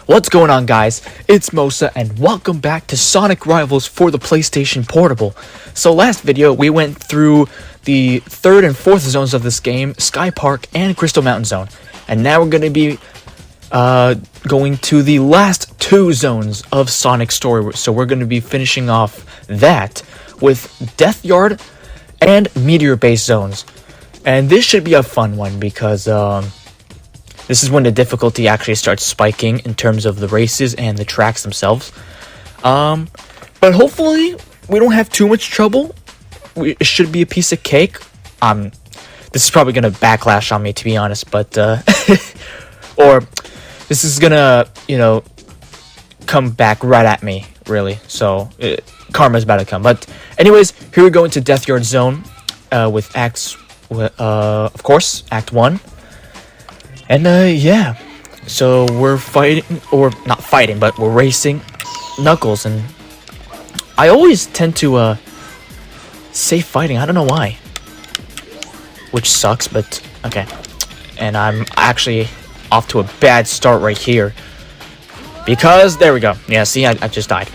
What's going on, guys? It's Mosa and welcome back to Sonic Rivals for the PlayStation Portable. So last video we went through the third and fourth zones of this game, Sky Park and Crystal Mountain Zone. And now we're going to be going to the last two zones of Sonic Story. So we're going to be finishing off that with Death Yard and Meteor based zones. And this should be a fun one because this is when the difficulty actually starts spiking in terms of the races and the tracks themselves. But hopefully we don't have too much trouble. It should be a piece of cake. This is probably gonna backlash on me, to be honest, but or this is gonna, come back right at me, really. So karma's about to come. But anyways, here we go into Death Yard Zone with of course, Act 1. And yeah, so we're fighting, or not fighting, but we're racing Knuckles, and I always tend to say fighting, I don't know why, which sucks, but okay. And I'm actually off to a bad start right here, because there we go. Yeah, see, I just died.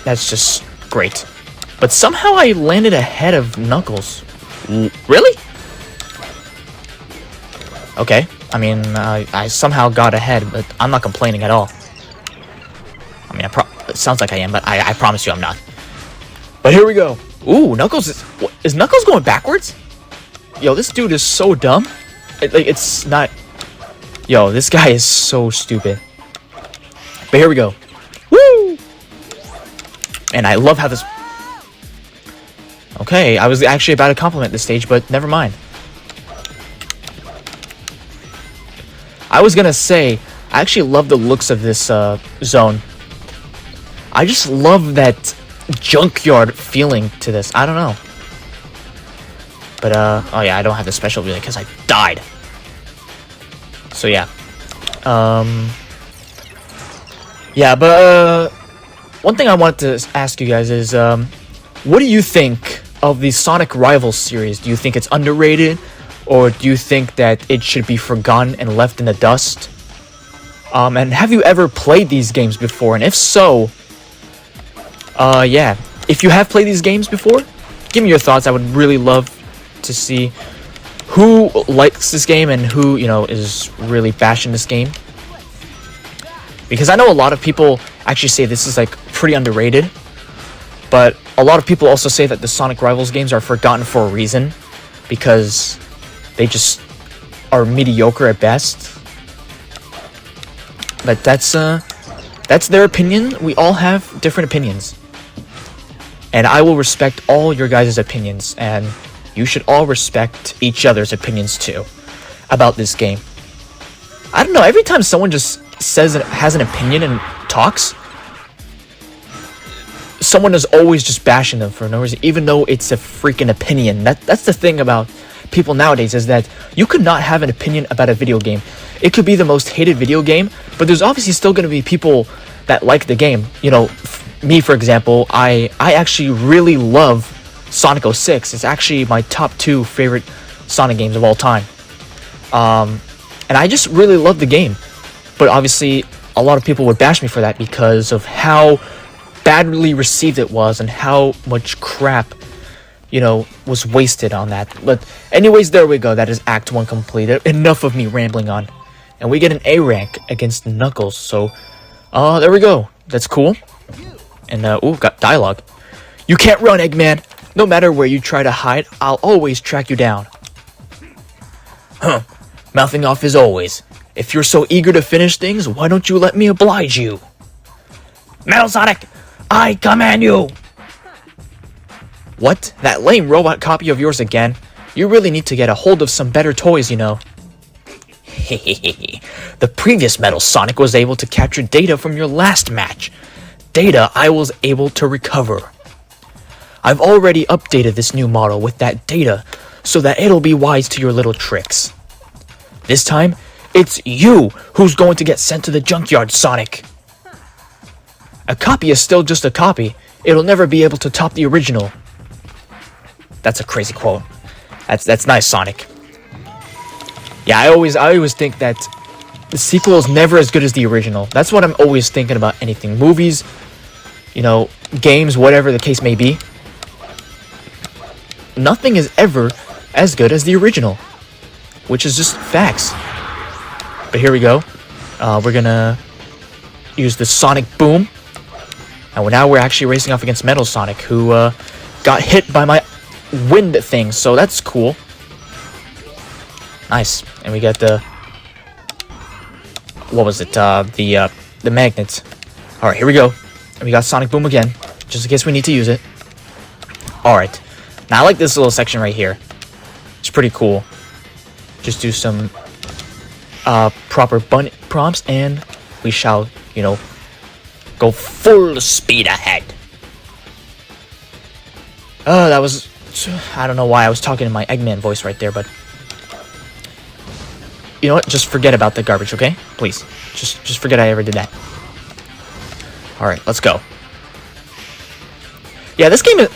That's just great. But somehow I landed ahead of Knuckles. Really? Okay, I mean, I somehow got ahead, but I'm not complaining at all. I mean, it sounds like I am, but I promise you I'm not. But here we go. Ooh, Knuckles is Knuckles going backwards? Yo, this dude is so dumb. It's not... Yo, this guy is so stupid. But here we go. Woo! And I love how this... Okay, I was actually about to compliment this stage, but never mind. I was gonna say, I actually love the looks of this zone. I just love that junkyard feeling to this. I don't know. But, oh yeah, I don't have the special ability because I died. So yeah. Yeah, but, one thing I wanted to ask you guys is, what do you think of the Sonic Rivals series? Do you think it's underrated? Or do you think that it should be forgotten and left in the dust? And have you ever played these games before? And if so, yeah. If you have played these games before, give me your thoughts. I would really love to see who likes this game and who, is really bashing this game. Because I know a lot of people actually say this is, pretty underrated. But a lot of people also say that the Sonic Rivals games are forgotten for a reason. Because they just are mediocre at best. But that's their opinion. We all have different opinions. And I will respect all your guys' opinions. And you should all respect each other's opinions too about this game. I don't know, every time someone just says it has an opinion and talks, someone is always just bashing them for no reason, even though it's a freaking opinion. That's the thing about people nowadays, is that you could not have an opinion about a video game. It could be the most hated video game, but there's obviously still going to be people that like the game. Me, for example, I actually really love Sonic 06. It's actually my top 2 favorite Sonic games of all time. And I just really love the game. But obviously, a lot of people would bash me for that because of how badly received it was and how much crap was wasted on that. But anyways, there we go. That is Act 1 completed. Enough of me rambling on. And we get an A rank against Knuckles. So, there we go. That's cool. And, ooh, got dialogue. You can't run, Eggman. No matter where you try to hide, I'll always track you down. Huh. Mouthing off as always. If you're so eager to finish things, why don't you let me oblige you? Metal Sonic, I command you! What? That lame robot copy of yours again? You really need to get a hold of some better toys, Hehehe. The previous Metal Sonic was able to capture data from your last match. Data I was able to recover. I've already updated this new model with that data so that it'll be wise to your little tricks. This time, it's you who's going to get sent to the junkyard, Sonic. A copy is still just a copy. It'll never be able to top the original. That's a crazy quote. That's nice, Sonic. Yeah, I always think that the sequel is never as good as the original. That's what I'm always thinking about anything. Movies, you know, games, whatever the case may be. Nothing is ever as good as the original, which is just facts. But here we go. We're gonna use the Sonic Boom. And now we're actually racing off against Metal Sonic, who got hit by my wind thing, so that's cool. Nice. And we got the... what was it? The magnets. Alright, here we go. And we got Sonic Boom again, just in case we need to use it. Alright. Now I like this little section right here. It's pretty cool. Just do some proper bunny prompts, and we shall, you know, go full speed ahead. That was... I don't know why I was talking in my Eggman voice right there, but... you know what? Just forget about the garbage, okay? Please. Just forget I ever did that. Alright, let's go. Yeah, this game is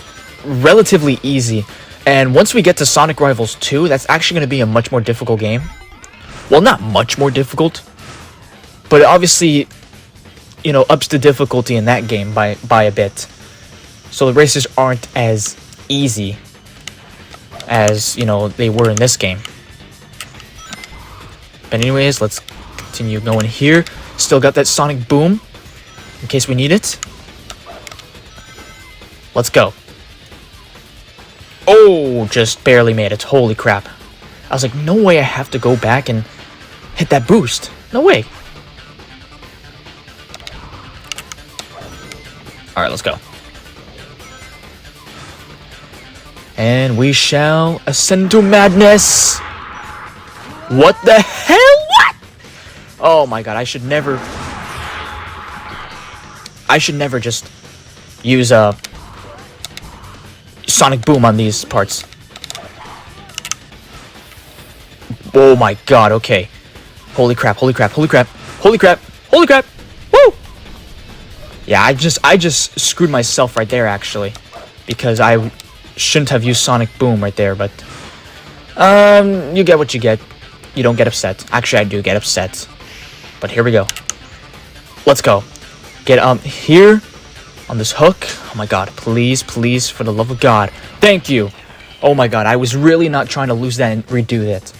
relatively easy. And once we get to Sonic Rivals 2, that's actually going to be a much more difficult game. Well, not much more difficult. But it obviously, you know, ups the difficulty in that game by a bit. So the races aren't as easy as, you know, they were in this game. But anyways, let's continue going here. Still got that Sonic Boom, in case we need it. Let's go. Oh, just barely made it. Holy crap. I was like, no way I have to go back and hit that boost. No way. Alright, let's go. And we shall ascend to madness. What the hell? What? Oh my god, I should never just use a Sonic Boom on these parts. Oh my god, okay. Holy crap, holy crap, holy crap, holy crap, holy crap! Woo! Yeah, I just screwed myself right there, actually. Because I shouldn't have used Sonic Boom right there, but... you get what you get. You don't get upset. Actually, I do get upset. But here we go. Let's go. Get here on this hook. Oh my god, please, please, for the love of God. Thank you. Oh my god, I was really not trying to lose that and redo that.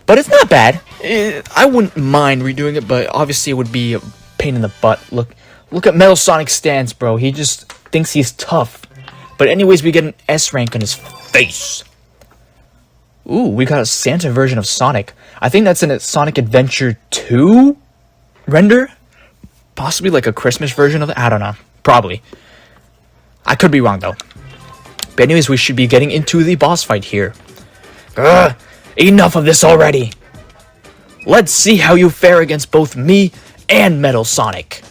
But it's not bad. I wouldn't mind redoing it, but obviously it would be a pain in the butt. Look at Metal Sonic's stance, bro. He just thinks he's tough. But anyways, we get an S rank on his face. Ooh, we got a Santa version of Sonic. I think that's in a Sonic Adventure 2 render? Possibly like a Christmas version of it? I don't know. Probably. I could be wrong, though. But anyways, we should be getting into the boss fight here. Ugh, enough of this already. Let's see how you fare against both me and Metal Sonic.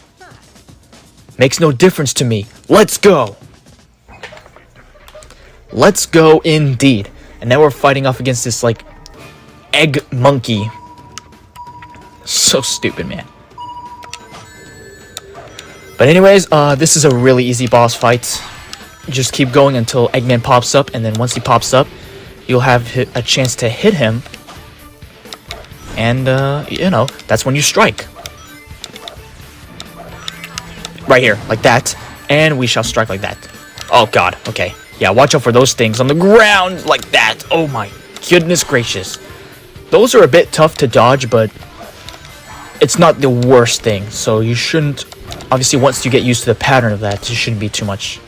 Makes no difference to me. Let's go. Let's go indeed. And now we're fighting off against this, like, egg monkey. So stupid, man. But anyways, this is a really easy boss fight. Just keep going until Eggman pops up, and then once he pops up, you'll have a chance to hit him. And, you know, that's when you strike. Right here, like that. And we shall strike like that. Oh, God, okay. Yeah, watch out for those things on the ground like that. Oh my goodness gracious. Those are a bit tough to dodge, but it's not the worst thing. So you shouldn't... obviously, once you get used to the pattern of that, it shouldn't be too much.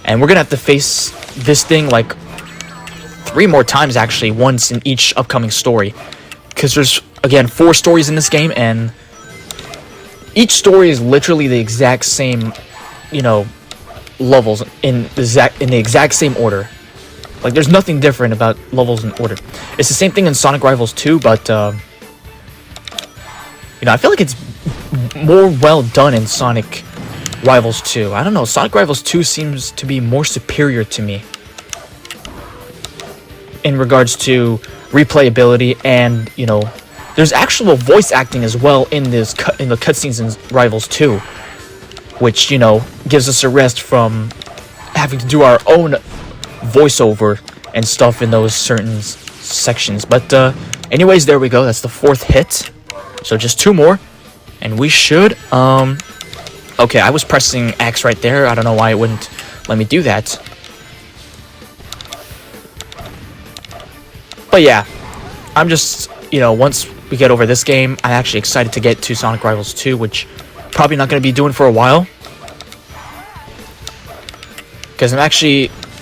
And we're going to have to face this thing like 3 more times, actually. Once in each upcoming story. Because there's, again, 4 stories in this game, and each story is literally the exact same, you know, levels in the exact same order. Like, there's nothing different about levels in order. It's the same thing in Sonic Rivals 2, but you know, I feel like it's more well done in Sonic Rivals 2. I don't know, Sonic Rivals 2 seems to be more superior to me in regards to replayability, and, you know, there's actual voice acting as well in the cutscenes in Rivals 2. Which, you know, gives us a rest from having to do our own voiceover and stuff in those certain sections. But anyways, there we go. That's the 4th hit. So just 2 more, and we should. Okay, I was pressing X right there. I don't know why it wouldn't let me do that. But yeah, I'm just, once we get over this game, I'm actually excited to get to Sonic Rivals 2, which probably not going to be doing for a while. Because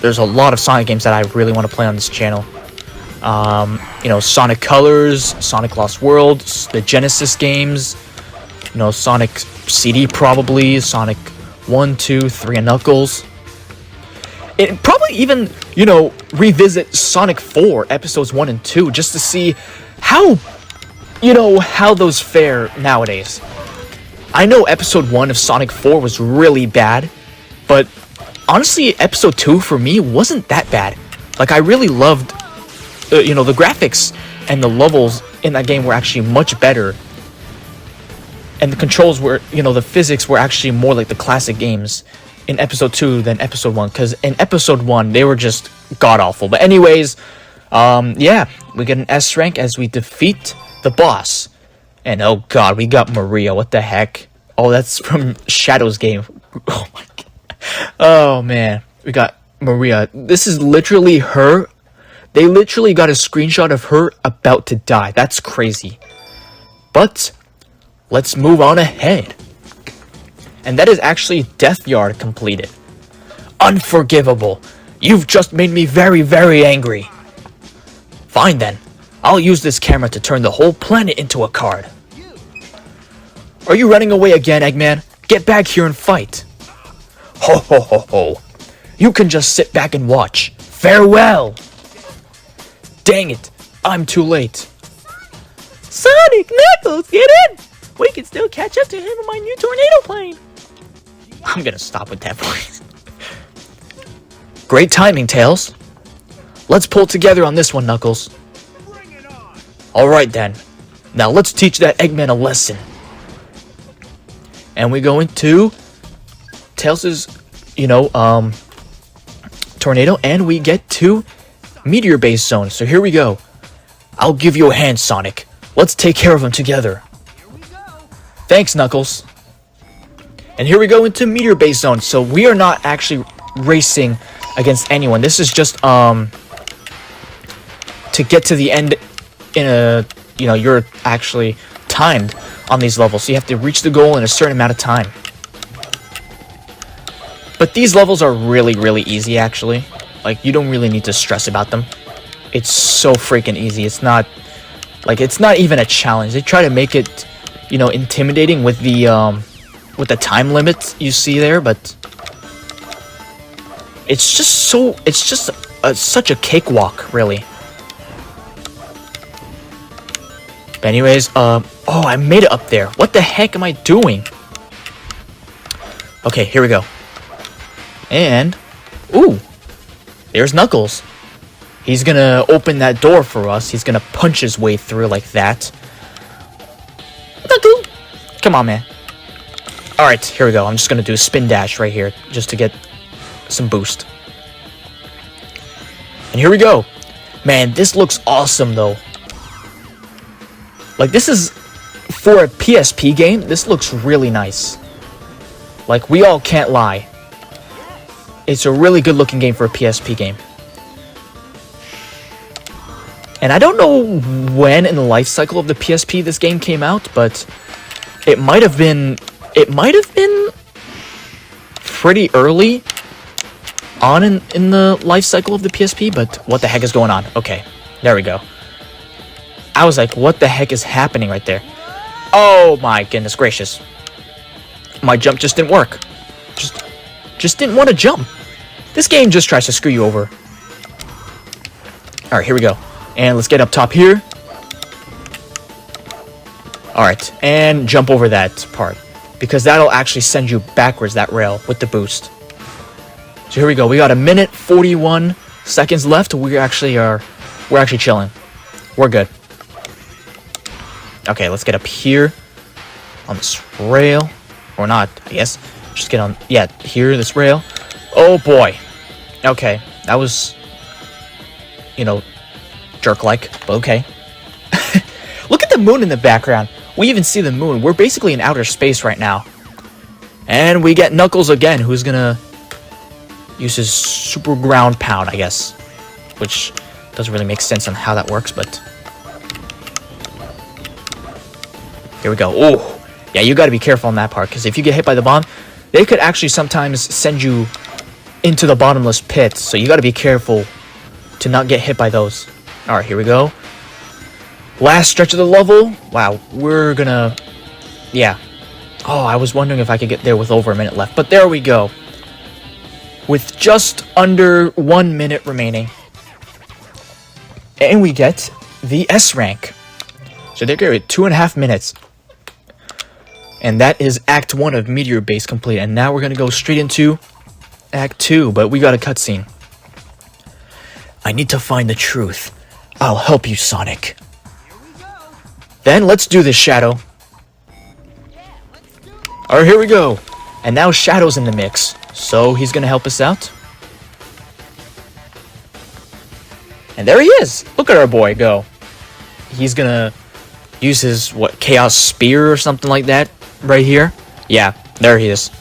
there's a lot of Sonic games that I really want to play on this channel. Sonic Colors, Sonic Lost World, the Genesis games, Sonic CD probably, Sonic 1, 2, 3, and Knuckles. It probably even, revisit Sonic 4 episodes 1 and 2 just to see how those fare nowadays. I know episode 1 of Sonic 4 was really bad, but honestly, episode 2 for me wasn't that bad. Like, I really loved, the graphics and the levels in that game were actually much better. And the controls were, the physics were actually more like the classic games in episode 2 than episode 1. Because in episode 1, they were just god-awful. But anyways, yeah, we get an S rank as we defeat the boss. And oh god, we got Maria. What the heck? Oh, that's from Shadow's game. Oh my god. Oh man, we got Maria. This is literally her. They literally got a screenshot of her about to die. That's crazy. But let's move on ahead. And that is actually Death Yard completed. Unforgivable. You've just made me very, very angry. Fine then. I'll use this camera to turn the whole planet into a card. Are you running away again, Eggman? Get back here and fight. Ho ho ho ho. You can just sit back and watch. Farewell. Dang it. I'm too late. Sonic, Knuckles, get in! We can still catch up to him in my new tornado plane. I'm gonna stop with that voice. Great timing, Tails. Let's pull together on this one, Knuckles. Alright then. Now let's teach that Eggman a lesson. And we go into Tails' tornado, and we get to Meteor Base Zone. So here we go. I'll give you a hand, Sonic. Let's take care of him together. Thanks, Knuckles. And here we go into Meteor Base Zone. So we are not actually racing against anyone. This is just to get to the end in a you're actually timed on these levels. So you have to reach the goal in a certain amount of time. But these levels are really, really easy actually. Like, you don't really need to stress about them. It's so freaking easy. It's not even a challenge. They try to make it, intimidating with the time limit you see there, but it's just such a cakewalk, really. But anyways, oh, I made it up there. What the heck am I doing? Okay, here we go. And, ooh, there's Knuckles. He's gonna open that door for us. He's gonna punch his way through like that. Knuckles! Come on, man. Alright, here we go. I'm just gonna do a spin dash right here, just to get some boost. And here we go. Man, this looks awesome, though. Like, this is, for a PSP game, this looks really nice. Like, we all can't lie. It's a really good looking game for a PSP game. And I don't know when in the life cycle of the PSP this game came out, but it might have been pretty early on in the life cycle of the PSP, but what the heck is going on? Okay, there we go. I was like, what the heck is happening right there? Oh my goodness gracious. My jump just didn't work. Just didn't want to jump. This game just tries to screw you over. Alright, here we go. And let's get up top here. Alright, and jump over that part. Because that'll actually send you backwards, that rail, with the boost. So here we go. We got 1:41 seconds left. We're actually chilling. We're good. Okay, let's get up here on this rail. Or not, I guess. Just get on, yeah, here, this rail. Oh boy. Okay, that was, Jerk-like, but okay. Look at the moon in the background. We even see the moon. We're basically in outer space right now. And we get Knuckles again, who's gonna use his super ground pound, I guess. Which doesn't really make sense on how that works, but... Here we go. Oh, yeah, you gotta be careful on that part, because if you get hit by the bomb, they could actually sometimes send you into the bottomless pit, so you gotta be careful to not get hit by those. Alright, here we go. Last stretch of the level. Wow, we're gonna... Yeah. Oh, I was wondering if I could get there with over a minute left, but there we go. With just under 1 minute remaining. And we get the S rank. So they're good at 2.5 minutes. And that is Act 1 of Meteor Base complete. And now we're going to go straight into Act 2. But we got a cutscene. I need to find the truth. I'll help you, Sonic. Then let's do this, Shadow. Alright, here we go. And now Shadow's in the mix. So he's going to help us out. And there he is. Look at our boy go. He's going to use his, Chaos Spear or something like that right here. Yeah, there he is.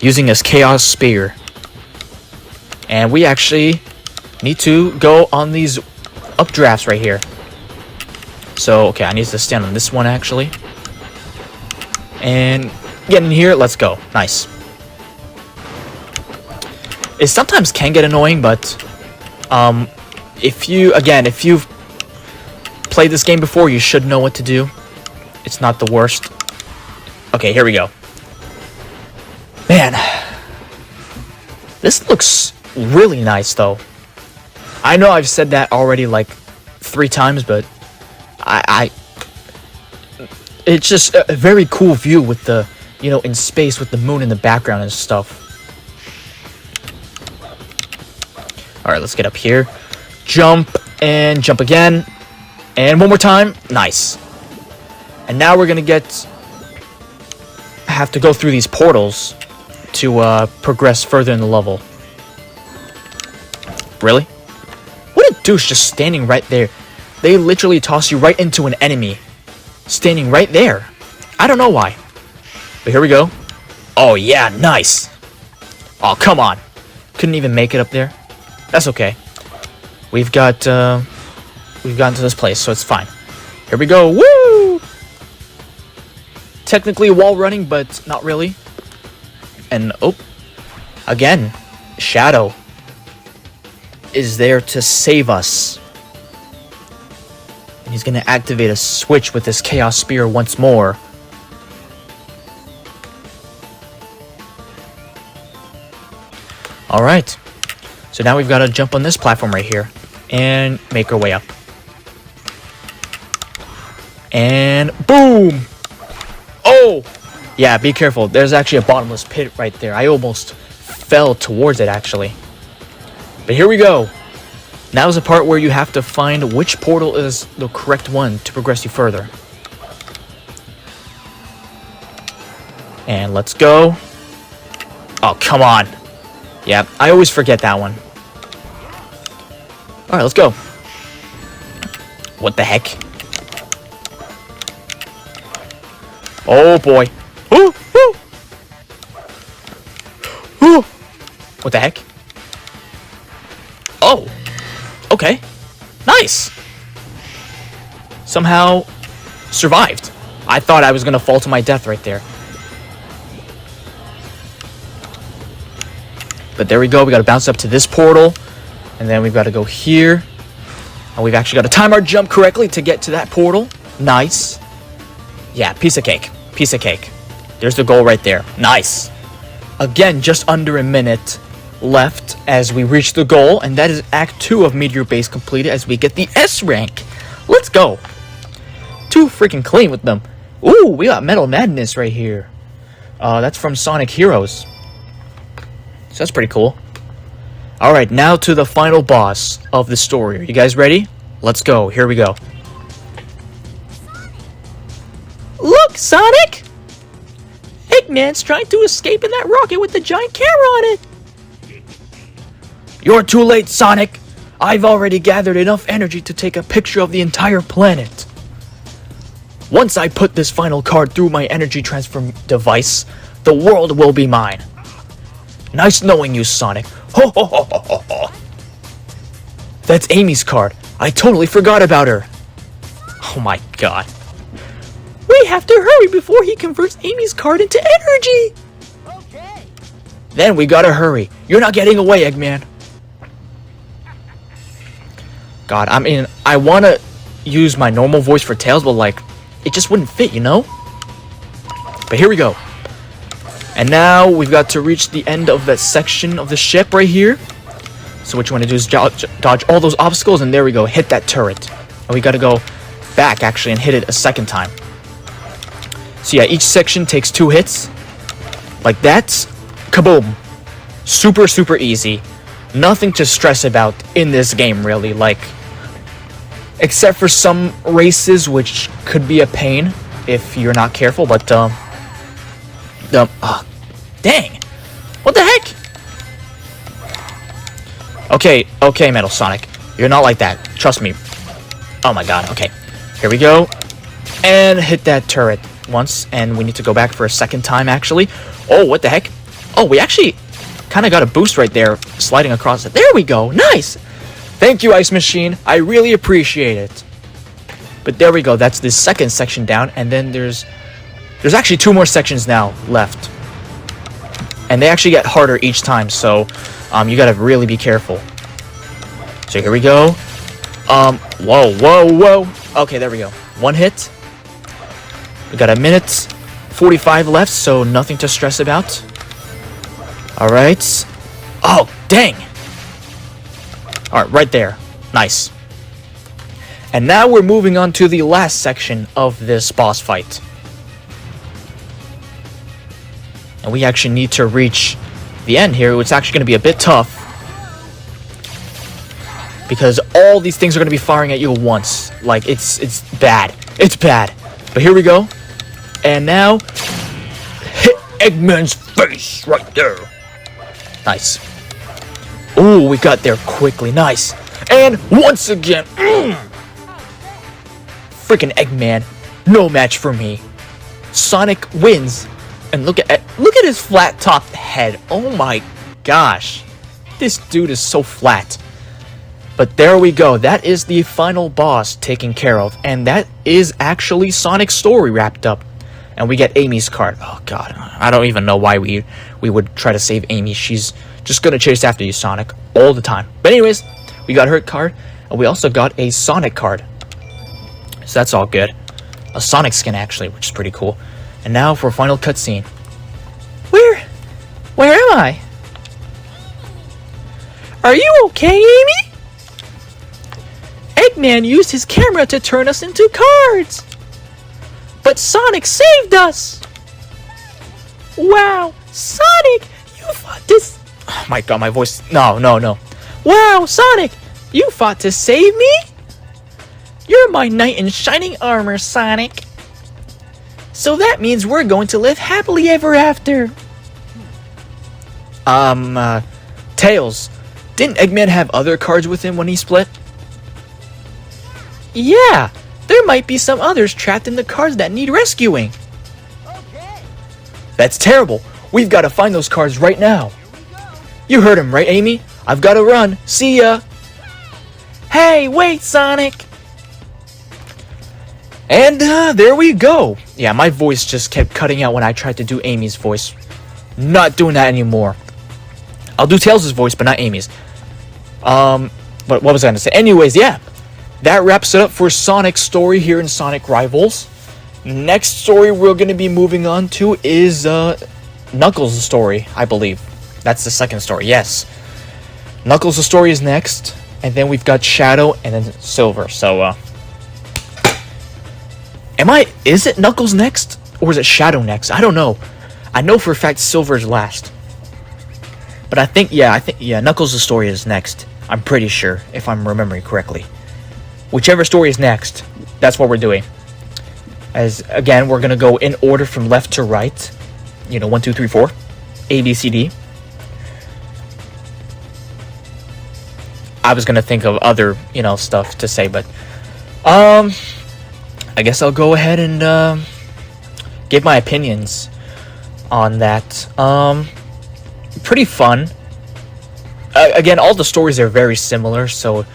Using his Chaos Spear. And we actually need to go on these updrafts right here. So, okay, I need to stand on this one actually. And get in here, let's go. Nice. It sometimes can get annoying, but if you've played this game before, you should know what to do. It's not the worst. Okay, here we go. Man, this looks really nice, though. I know I've said that already like 3 times, but it's just a very cool view with the, you know, in space with the moon in the background and stuff. Alright, let's get up here. Jump, and jump again. And one more time. Nice. And now we're gonna have to go through these portals to progress further in the level. Really? What a douche just standing right there. They literally toss you right into an enemy. Standing right there. I don't know why. But here we go. Oh yeah, nice. Oh, come on. Couldn't even make it up there. That's okay. We've gotten to this place, so it's fine. Here we go. Woo! Technically wall running, but not really. And oh, again, Shadow is there to save us. And he's gonna activate a switch with this Chaos Spear once more. Alright. So now we've got to jump on this platform right here and make our way up. And boom! Oh! Yeah, be careful. There's actually a bottomless pit right there. I almost fell towards it, actually. But here we go. Now is the part where you have to find which portal is the correct one to progress you further. And let's go. Oh, come on. Yeah, I always forget that one. Alright, let's go. What the heck? Oh boy. Ooh, ooh. Ooh. What the heck? Oh. Okay. Nice. Somehow survived. I thought I was gonna fall to my death right there. But there we go. We gotta bounce up to this portal. And then we've got to go here. And we've actually got to time our jump correctly to get to that portal. Nice. Yeah, piece of cake. Piece of cake. There's the goal right there. Nice. Again, just under a minute left as we reach the goal. And that is Act 2 of Meteor Base completed as we get the S rank. Let's go. Too freaking clean with them. Ooh, we got Metal Madness right here. That's from Sonic Heroes. So that's pretty cool. Alright, now to the final boss of the story. Are you guys ready? Let's go. Here we go. Look, Sonic! Eggman's trying to escape in that rocket with the giant camera on it. You're too late, Sonic. I've already gathered enough energy to take a picture of the entire planet. Once I put this final card through my energy transfer device, the world will be mine. Nice knowing you, Sonic. Ho ho ho ho ho ho. That's Amy's card. I totally forgot about her. Oh my god. We have to hurry before he converts Amy's card into energy. Okay. Then we gotta hurry. You're not getting away, Eggman. God, I mean, I wanna use my normal voice for Tails, but like, it just wouldn't fit, you know? But here we go. And now we've got to reach the end of that section of the ship right here. So what you want to do is dodge all those obstacles, and there we go, hit that turret. And we got to go back, actually, and hit it a second time. So yeah, each section takes 2 hits. Like that. Kaboom. Super, super easy. Nothing to stress about in this game, really. Like, except for some races, which could be a pain if you're not careful, but, dang. What the heck? Okay, Metal Sonic. You're not like that. Trust me. Oh my god, okay. Here we go. And hit that turret once, and we need to go back for a second time, actually. Oh, what the heck? Oh, we actually kind of got a boost right there, sliding across it. There we go. Nice. Thank you, Ice Machine. I really appreciate it. But there we go. That's the second section down, and then there's actually 2 more sections now left. And they actually get harder each time, so you gotta really be careful. So here we go. Whoa. Okay, there we go. 1 hit. We got a minute 45 left, so nothing to stress about. Alright. Oh, dang! Alright, right there. Nice. And now we're moving on to the last section of this boss fight. And we actually need to reach the end here. It's actually going to be a bit tough, because all these things are going to be firing at you at once. Like, it's bad. It's bad. But here we go. And now, hit Eggman's face right there. Nice. Ooh, we got there quickly. Nice. And once again, freaking Eggman, no match for me. Sonic wins. And look at his flat-topped head. Oh my gosh. This dude is so flat. But there we go. That is the final boss taken care of. And that is actually Sonic's story wrapped up. And we get Amy's card. Oh god. I don't even know why we would try to save Amy. She's just gonna chase after you, Sonic, all the time. But anyways, we got her card. And we also got a Sonic card. So that's all good. A Sonic skin, actually, which is pretty cool. And now for a final cutscene. Where am I? Are you okay, Amy? Eggman used his camera to turn us into cards. But Sonic saved us. Wow, Sonic, you fought this... Oh my god, my voice... No. Wow, Sonic, you fought to save me? You're my knight in shining armor, Sonic. So that means we're going to live happily ever after. Tails, didn't Eggman have other cards with him when he split? Yeah, there might be some others trapped in the cards that need rescuing. Okay. That's terrible. We've got to find those cards right now. You heard him, right, Amy? I've got to run. See ya. Hey, wait, Sonic. And there we go. Yeah, my voice just kept cutting out when I tried to do Amy's voice. Not doing that anymore. I'll do Tails' voice, but not Amy's. But what was I going to say? Anyways, yeah. That wraps it up for Sonic's story here in Sonic Rivals. Next story we're going to be moving on to is Knuckles' story, I believe. That's the second story, yes. Knuckles' story is next. And then we've got Shadow and then Silver. So, is it Knuckles next? Or is it Shadow next? I don't know. I know for a fact Silver's last. But I think Knuckles' story is next. I'm pretty sure, if I'm remembering correctly. Whichever story is next, that's what we're doing. As, again, we're going to go in order from left to right. 1, 2, 3, 4. A, B, C, D. I was gonna think of other, stuff to say, but I guess I'll go ahead and give my opinions on that. Pretty fun. Again, all the stories are very similar, so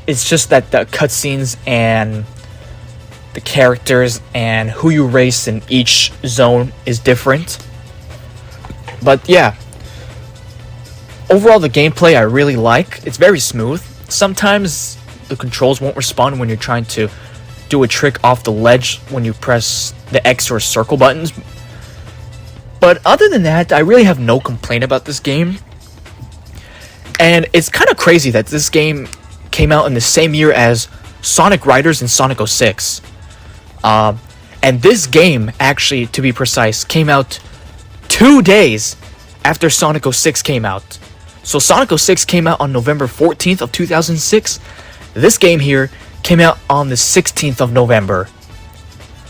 it's just that the cutscenes and the characters and who you race in each zone is different. But yeah, overall the gameplay I really like. It's very smooth. Sometimes the controls won't respond when you're trying to do a trick off the ledge when you press the X or circle buttons. But other than that, I really have no complaint about this game. And it's kind of crazy that this game came out in the same year as Sonic Riders and Sonic 06. And this game, actually, to be precise, came out 2 days after Sonic 06 came out. So Sonic 06 came out on November 14th of 2006. This game here came out on the 16th of November.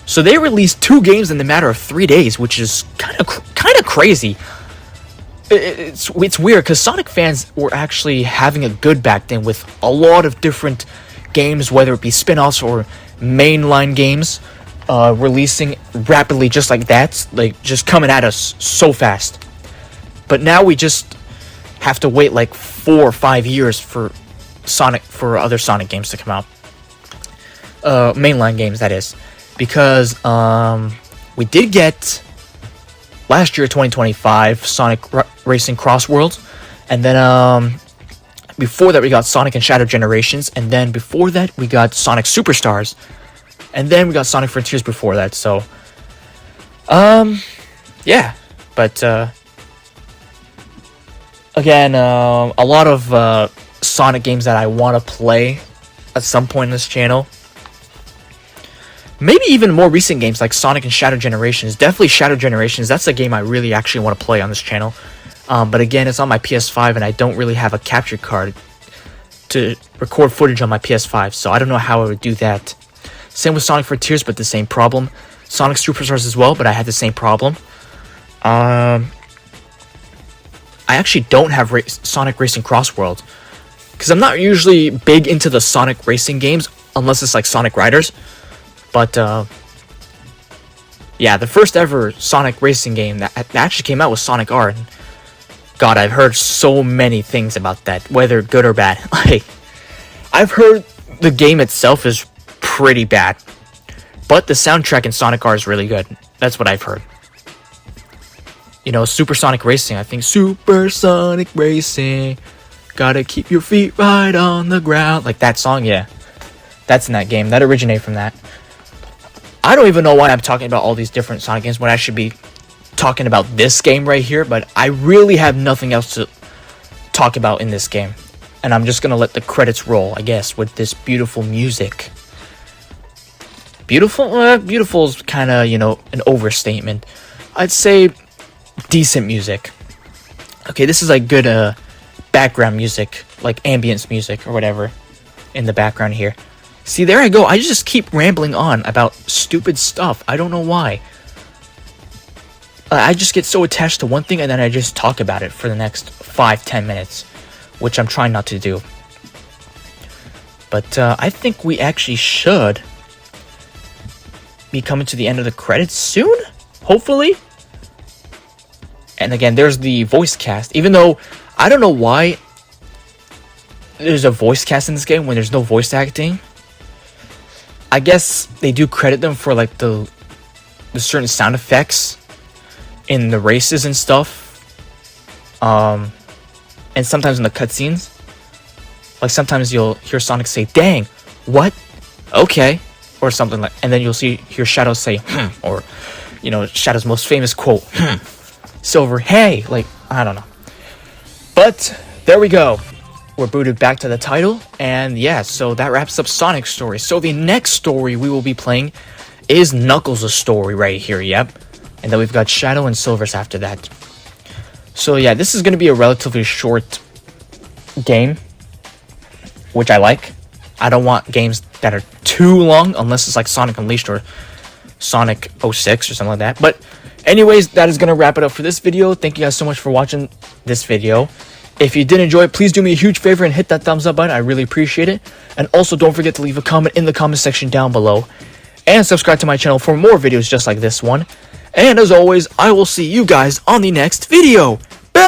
So they released 2 games in the matter of 3 days, which is kind of crazy. It's weird because Sonic fans were actually having a good back then with a lot of different games, whether it be spin-offs or mainline games, releasing rapidly just like that, like just coming at us so fast. But now we just have to wait like 4 or 5 years for other Sonic games to come out. Mainline games, that is. Because we did get last year, 2025, Sonic Racing Cross Worlds, and then before that we got Sonic and Shadow Generations, and then before that we got Sonic Superstars, and then we got Sonic Frontiers before that. So yeah, but again, a lot of Sonic games that I want to play at some point in this channel. Maybe even more recent games like Sonic and Shadow Generations. Definitely Shadow Generations. That's a game I really actually want to play on this channel. But again, it's on my PS5 and I don't really have a capture card to record footage on my PS5. So I don't know how I would do that. Same with Sonic Frontiers, but the same problem. Sonic Superstars as well, but I had the same problem. I actually don't have Sonic Racing Cross World. Because I'm not usually big into the Sonic racing games, unless it's like Sonic Riders. But, yeah, the first ever Sonic racing game that actually came out was Sonic R. And God, I've heard so many things about that, whether good or bad. Like, I've heard the game itself is pretty bad, but the soundtrack in Sonic R is really good. That's what I've heard. You know, Supersonic Racing, I think Supersonic Racing, gotta keep your feet right on the ground. Like that song, yeah. That's in that game. That originated from that. I don't even know why I'm talking about all these different Sonic games when I should be talking about this game right here, but I really have nothing else to talk about in this game. And I'm just gonna let the credits roll, I guess, with this beautiful music. Beautiful? Beautiful is kind of, an overstatement. I'd say decent music. Okay, this is like good background music, like ambience music or whatever in the background here. See, there I go. I just keep rambling on about stupid stuff. I don't know why. I just get so attached to one thing and then I just talk about it for the next 5-10 minutes, which I'm trying not to do. But I think we actually should be coming to the end of the credits soon, hopefully. And again, there's the voice cast. Even though I don't know why there's a voice cast in this game when there's no voice acting. I guess they do credit them for like the certain sound effects in the races and stuff, and sometimes in the cutscenes. Like sometimes you'll hear Sonic say, "Dang, what? Okay," or something like, and then you'll hear Shadow say, or Shadow's most famous quote, Silver, hey, like I don't know. But there we go. We're booted back to the title, and yeah, so that wraps up Sonic's story. So the next story we will be playing is Knuckles' story right here, yep. And then we've got Shadow and Silver's after that. So yeah, this is going to be a relatively short game, which I like. I don't want games that are too long, unless it's like Sonic Unleashed or Sonic 06 or something like that. But anyways, that is going to wrap it up for this video. Thank you guys so much for watching this video. If you did enjoy it, please do me a huge favor and hit that thumbs up button. I really appreciate it. And also don't forget to leave a comment in the comment section down below. And subscribe to my channel for more videos just like this one. And as always, I will see you guys on the next video.